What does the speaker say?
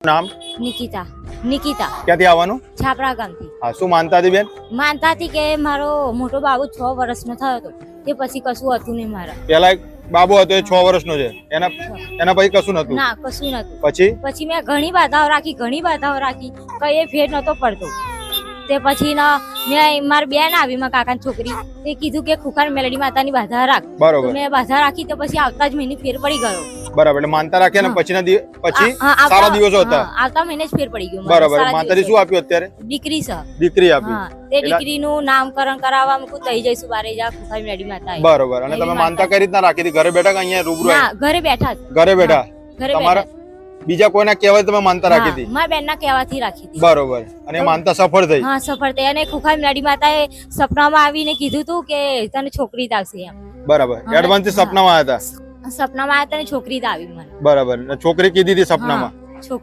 નામ? નિકિતા. નિકિતા ક્યાંથી આવવાનું? છાપરા ગામથી. હા, શું માનતા હતી બેન? માનતા હતી કે મારો મોટો બાબુ 6 વર્ષનો થયો હતો, તે પછી કશું હતું નહીં મારા. પેલા એક બાબુ હતો એ 6 વર્ષનો છે, એના પછી કશું નતું? ના, કશું નતું. પછી મેં ઘણી બાધાઓ રાખી કઈ ફેર નતો પડતો. તે પછી મેં મારી બેન આવી, મારા કાકાની છોકરી, તે કીધું કે ખુખાર મેલડી માતાની બાધા રાખ. બરોબર. મેં બાધા રાખી તો પછી આવતા જ મહિને ફેર પડી ગયો. બરાબર. એટલે માનતા રાખી અને પછી સારા દિવસો હતા. આવતા મહિને જ ફેર પડી ગયો. બરાબર. માતાજી શું આપ્યું અત્યારે? દીકરી છે. દીકરી આપી. તે દીકરીનું નામકરણ કરાવવા મૂકું થઈ જઈશું બારે જા ખુખાર મેલડી માતા. બરોબર. અને તમે માનતા કઈ રીતના રાખી હતી? ઘરે બેઠા કે અહીંયા રૂબરૂ? ના, ઘરે બેઠા. ઘરે બેઠા. તમારા બીજા કોઈના કહેવાય તમે માનતા રાખી હતી? મારા બેનના કહેવાથી રાખી હતી. બરોબર. અને માનતા સફળ થઈ? હા, સફળ થઈ. અને ખુખાર મેલડી માતાએ સપનામાં આવીને કીધું તું કે તને છોકરી જ આવશે એમ. બરાબર. એડવાન્સ થી સપનામાં આવ્યા હતા? સપનામાં આવ્યા તને છોકરી જ આવી મને. બરાબર. છોકરી કીધી હતી સપનામાં?